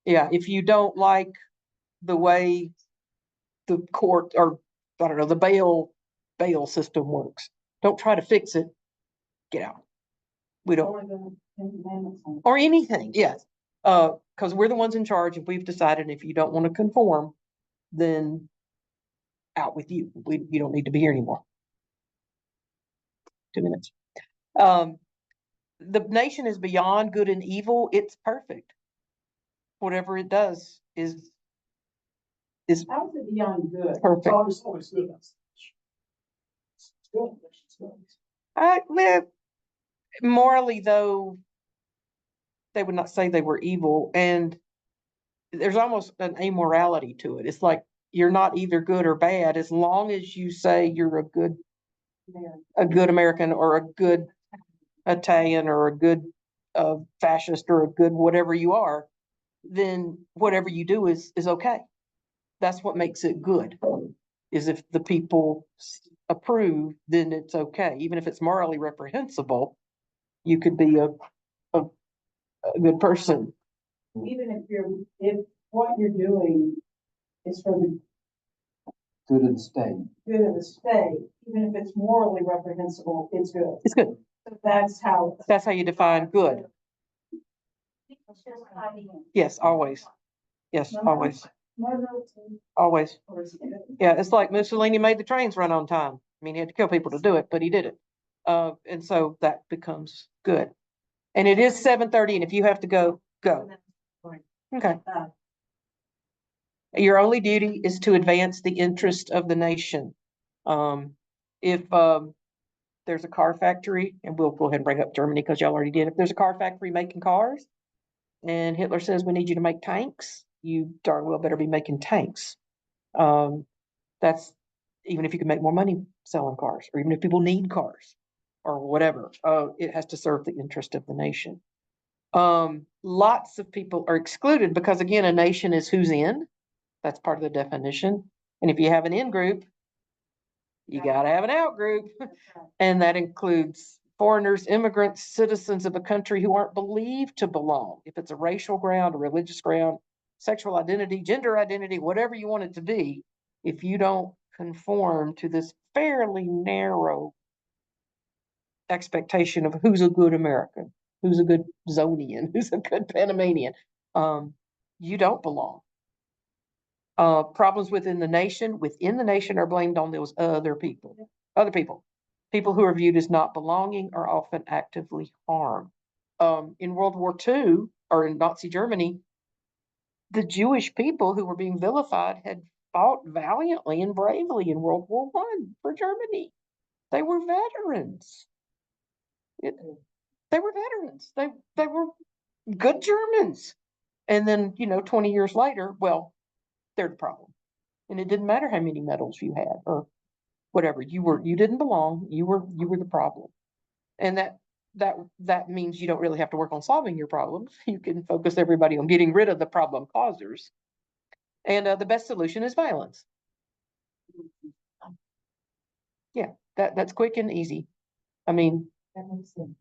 Yeah, if you don't like the way the court or, I don't know, the bail system works, don't try to fix it. Get out. We don't, Or the Ten Commandments on- or anything, yes. Because we're the ones in charge and we've decided if you don't want to conform, then out with you. You don't need to be here anymore. 2 minutes. The nation is beyond good and evil. It's perfect. Whatever it does is How is it beyond good? perfect. It's always good. It's good. It's good. Well, morally though, they would not say they were evil, and there's almost an amorality to it. It's like you're not either good or bad as long as you say you're a good American or a good Italian or a good fascist or a good whatever you are, then whatever you do is okay. That's what makes it good, is if the people approve, then it's okay. Even if it's morally reprehensible, you could be a good person. Even if what you're doing is for the Good of the state. good of the state, even if it's morally reprehensible, it's good. It's good. So that's how. That's how you define good. Yes, always. Yes, always, always. Yeah, it's like Mussolini made the trains run on time. I mean, he had to kill people to do it, but he did it. And so that becomes good. And it is 7:30, and if you have to go, go. Okay. Your only duty is to advance the interest of the nation. If there's a car factory, and we'll go ahead and bring up Germany because y'all already did. If there's a car factory making cars, and Hitler says we need you to make tanks, you darn well better be making tanks. That's even if you can make more money selling cars, or even if people need cars, or whatever. It has to serve the interest of the nation. Lots of people are excluded because, again, a nation is who's in. That's part of the definition. And if you have an in group, you gotta have an out group. And that includes foreigners, immigrants, citizens of a country who aren't believed to belong. If it's a racial ground, a religious ground, sexual identity, gender identity, whatever you want it to be, if you don't conform to this fairly narrow expectation of who's a good American, who's a good Zonian, who's a good Panamanian, you don't belong. Problems within the nation are blamed on those other people. People who are viewed as not belonging are often actively harmed. In World War II, or in Nazi Germany, the Jewish people who were being vilified had fought valiantly and bravely in World War I for Germany. They were veterans. They were veterans. They were good Germans. And then, 20 years later, well, they're the problem. And it didn't matter how many medals you had or whatever. You didn't belong. You were the problem. And that means you don't really have to work on solving your problems. You can focus everybody on getting rid of the problem causers. And the best solution is violence. Yeah, that's quick and easy. I mean,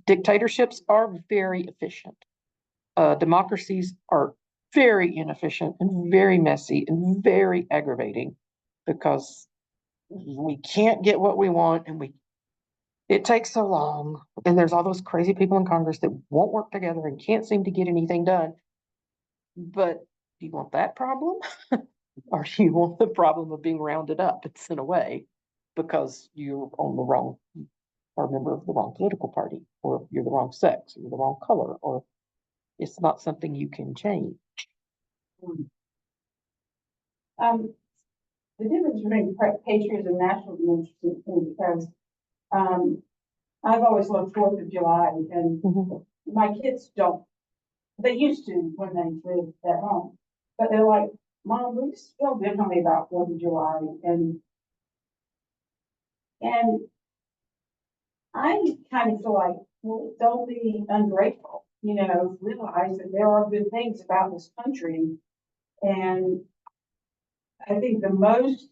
dictatorships are very efficient. Democracies are very inefficient and very messy and very aggravating because we can't get what we want, and it takes so long, and there's all those crazy people in Congress that won't work together and can't seem to get anything done. But do you want that problem? Or do you want the problem of being rounded up? It's in a way because you're on the wrong, or a member of the wrong political party, or you're the wrong sex, or you're the wrong color, or it's not something you can change. The difference between patriotism and nationalism is interesting to me because, I've always loved 4th of July and Mhm. my kids don't. They used to when they lived at home, but they're like, Mom, we just feel differently about 4th of July and I kind of feel like, well, don't be ungrateful, realize that there are good things about this country. And I think the most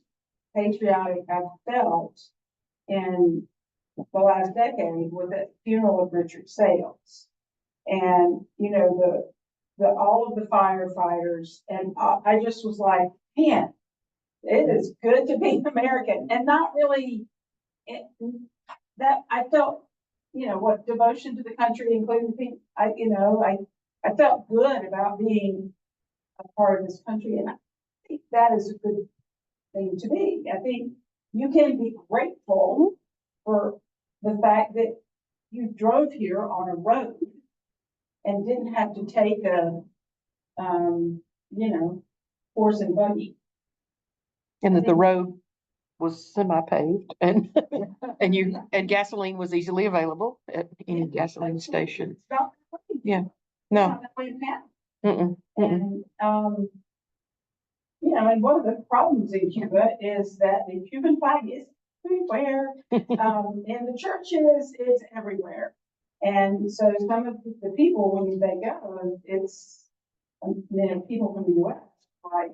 patriotic I've felt in the last decade was at the funeral of Richard Sales. And, all of the firefighters, and I just was like, man, it is good to be American and not really that I felt, what devotion to the country, including people, I felt good about being a part of this country. And I think that is a good thing to be. I think you can be grateful for the fact that you drove here on a road and didn't have to take horse and buggy. And that the road was semi-paved and, and gasoline was easily available at any gasoline station. It's not that way. Yeah, It's no. not that way in town. Mm-mm, mm-mm. And, and one of the problems in Cuba is that the Cuban flag is everywhere. In the churches, it's everywhere. And so some of the people, when they go, it's, people from the US, like,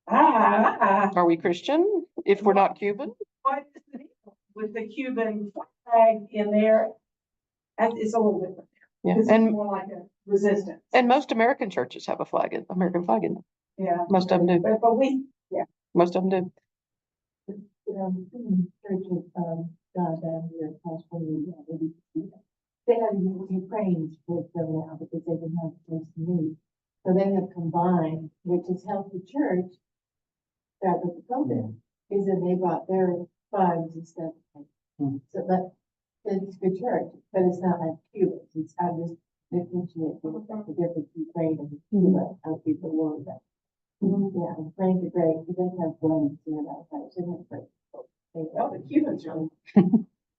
Are we Christian if we're not Cuban? what is the deal with the Cuban flag in there? And it's a little different. Yeah, It's and more like a resistance. most American churches have a flag, American flag in them. Yeah. Most of them do. But we, Most of them do. Churches, down here in California, they have Ukrainians with them now because they didn't have a place to meet. So they have combined, which has helped the church start with the COVID, is that they brought their flags and stuff. So that, it's good church, but it's not like Cubans. It's, I just differentiate the difference between Ukraine and Cuba, how people worry about. Yeah, and Ukraine's are great, because they have flags and all that, so they're great. oh, the Cubans are.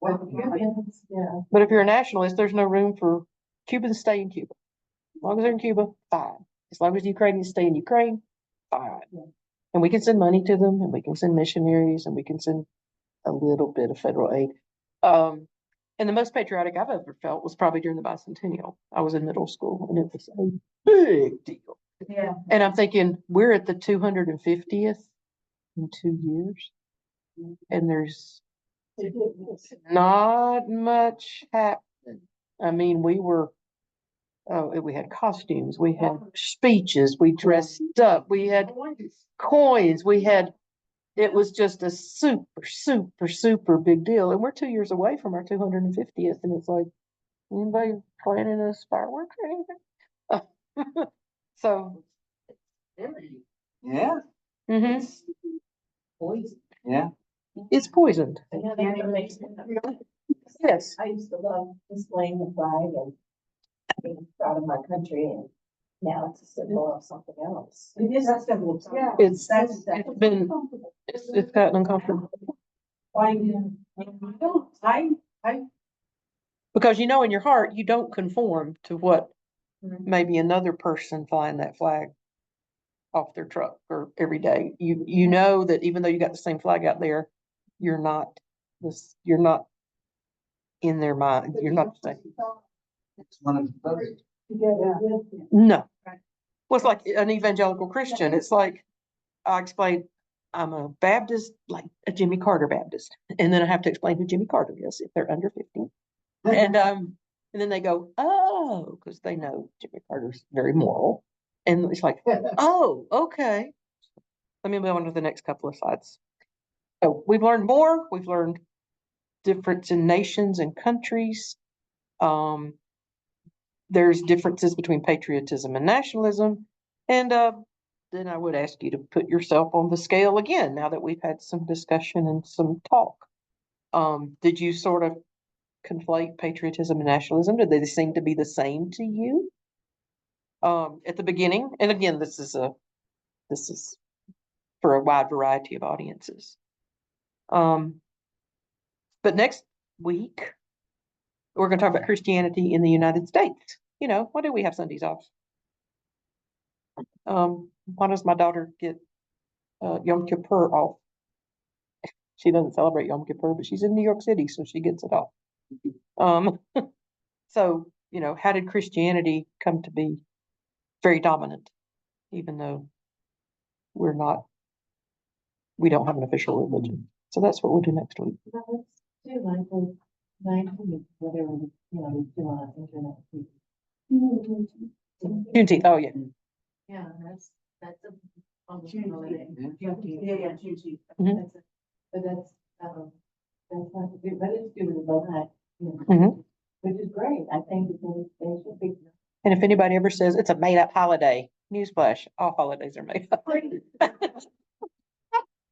Well, Cubans, yeah. But if you're a nationalist, there's no room for Cubans stay in Cuba. As long as they're in Cuba, fine. As long as Ukrainians stay in Ukraine, fine. Yeah. And we can send money to them, and we can send missionaries, and we can send a little bit of federal aid. And the most patriotic I've ever felt was probably during the bicentennial. I was in middle school, and it was a big deal. Yeah. And I'm thinking, we're at the 250th in 2 years, and there's not much happening. I mean, we had costumes, we had speeches, we dressed up, we had coins, it was just a super, super, super big deal. And we're 2 years away from our 250th, and it's like, anybody planning us fireworks or anything? So. Yeah, Mhm. yeah. It's poisoned. Yeah, they never make sense. Yes. I used to love displaying the flag and being proud of my country, and now it's a symbol of something else. It is a symbol of something. It's That's been, it's gotten uncomfortable. Why, I Because in your heart, you don't conform to what maybe another person flying that flag off their truck or every day. You know that even though you got the same flag out there, you're not in their mind. You're not the same. It's one of those. No. Well, it's like an evangelical Christian. It's like, I explained, I'm a Baptist, like a Jimmy Carter Baptist. And then I have to explain who Jimmy Carter is if they're under 50. And then they go, oh, because they know Jimmy Carter's very moral. And it's like, oh, okay. Let me move on to the next couple of slides. So we've learned more. We've learned difference in nations and countries. There's differences between patriotism and nationalism. And then I would ask you to put yourself on the scale again, now that we've had some discussion and some talk. Did you sort of conflate patriotism and nationalism? Did they seem to be the same to you? At the beginning? And again, this is for a wide variety of audiences. But next week, we're gonna talk about Christianity in the United States. You know, why do we have Sundays off? Why does my daughter get Yom Kippur off? She doesn't celebrate Yom Kippur, but she's in New York City, so she gets it off. So, you know, how did Christianity come to be very dominant, even though we don't have an official religion? So that's what we'll do next week. But let's do like the 19th, whatever, you know, we do on internet. Juneteenth, oh yeah. Yeah, that's a. Juneteenth. holiday. Yeah, Juneteenth. Mhm. That's a- But that's not good, but it's good with that, you know, Mhm. which is great. I think that they should be. And if anybody ever says it's a made-up holiday, newsflash, all holidays are made up.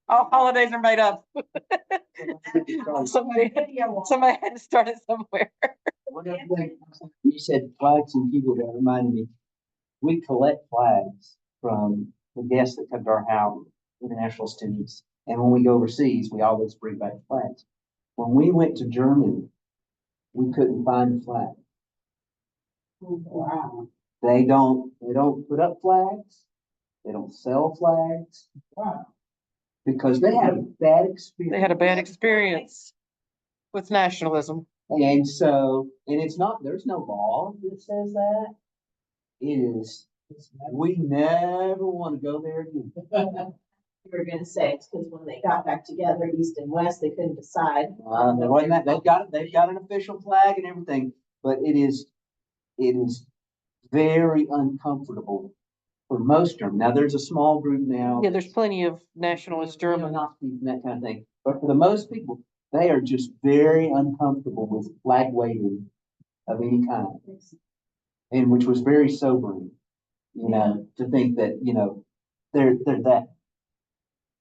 All holidays are made up. Somebody had to start it somewhere. One other thing, you said flags and people, that reminded me, we collect flags from the guests that come to our house, international students. And when we go overseas, we always bring back flags. When we went to Germany, we couldn't find a flag. Wow. They don't put up flags. They don't sell flags. Wow. Because they had a bad experience. They had a bad experience with nationalism. And so, and it's not, there's no law that says that. It is, we never want to go there again. You were gonna say it's because when they got back together, East and West, they couldn't decide. There wasn't that, they've got an official flag and everything, but it is very uncomfortable for most of them. Now, there's a small group now. Yeah, there's plenty of nationalist German. Nazis and that kind of thing, but for the most people, they are just very uncomfortable with flag waving of any kind. And which was very sobering, you know, to think that, you know, they're that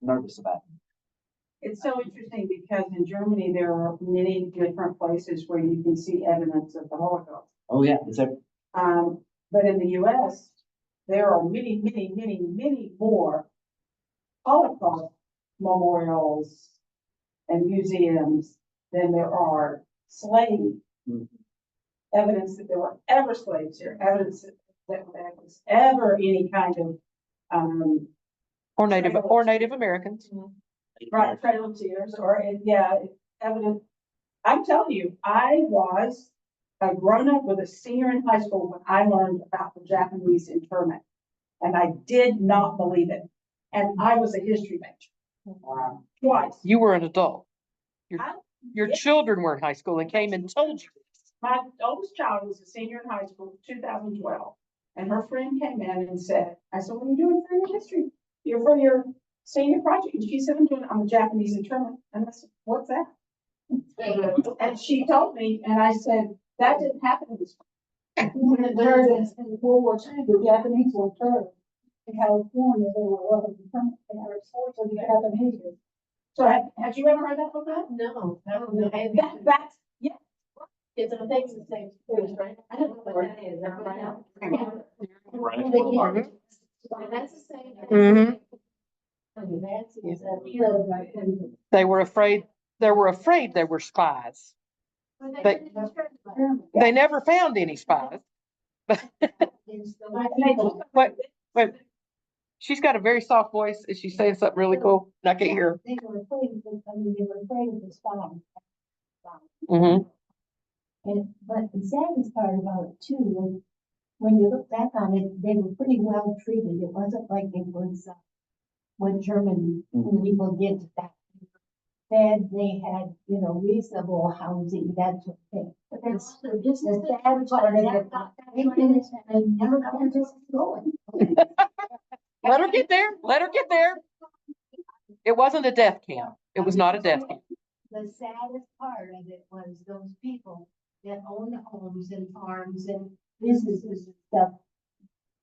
nervous about it. It's so interesting because in Germany, there are many different places where you can see evidence of the Holocaust. Oh, yeah, is that, But in the US, there are many, many, many, many more Holocaust memorials and museums than there are slave Mhm. evidence that there were ever slaves here, evidence that there was ever any kind of, Or Native Americans. right, trail of tears, or, evidence. I'm telling you, I was a grown-up with a senior in high school when I learned about the Japanese internment. And I did not believe it. And I was a history major. Twice. You were an adult. I- Your yeah. children were in high school and came and told you. My oldest child was a senior in high school, 2012. And her friend came in and said, I said, what are you doing for your history? You're for your senior project. And she said, I'm a Japanese internment. And I said, what's that? And she told me, and I said, that didn't happen in this. When it was in World War II, the Japanese were interned in California. They were interned. They were exported to the Japanese. So have you ever heard that before? No, That's, yeah. It's a thing the same thing, right? I don't know what that is. That's the same. Mhm. That's. They were afraid they were spies. They never found any spies. Wait, she's got a very soft voice. Is she saying something really cool? I can't hear her. They were afraid, they were afraid of the spies. Mm-hmm. But the saddest part about it too, was when you look back on it, they were pretty well treated. It wasn't like it was, what German people did to that. They had, you know, reasonable housing, that sort of thing. But that's just the sad part of it. They finished and never got into going. Let her get there. Let her get there. It wasn't a death camp. It was not a death camp. The saddest part of it was those people that owned homes and farms and businesses and stuff.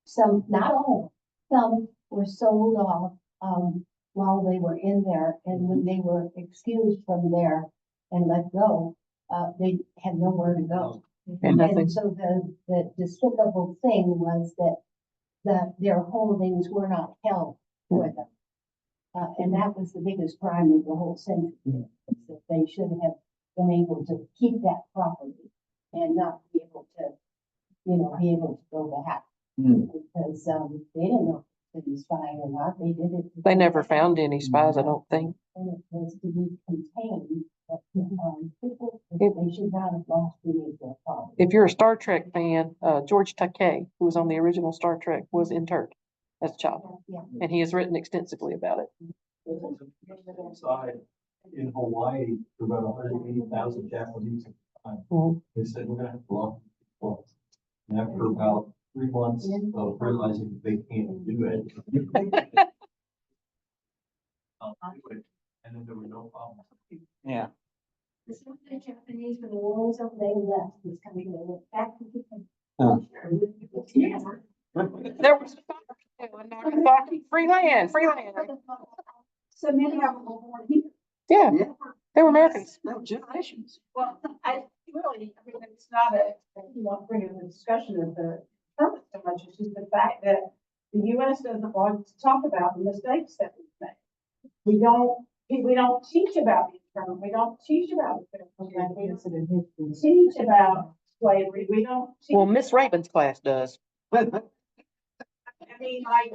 Some, not all, some were sold off, while they were in there, and when they were excused from there and let go, they had nowhere to go. And nothing. And so the despicable thing was that their holdings were not held for them. And that was the biggest crime of the whole century, that they should have been able to keep that property and not be able to, be able to go back. Hmm. Because, they didn't know if it was spy or not, they did it. They never found any spies, I don't think. And it was to be contained, but, people, they should not have lost any of their property. If you're a Star Trek fan, George Takei, who was on the original Star Trek, was interred as a child, Yeah. and he has written extensively about it. Inside in Hawaii, there were about 180,000 Japanese at the time. Mhm. They said, we're gonna have to lock people. And after about 3 months of realizing they can't do it. I'll do it, and then there were no problems. Yeah. The stuff the Japanese for the walls over they left was coming back to the. Huh. Yeah. There was in Nagasaki, free land, free land. So many of them were born here. Yeah, they were Americans. No, generations. Well, I really, I mean, it's not a, you know, bring in the discussion of the term so much, it's just the fact that the US doesn't want to talk about the mistakes that we've made. We don't teach about the term, we don't teach about the we don't teach about slavery, we don't teach. Well, Miss Raybon's class does. I mean, like,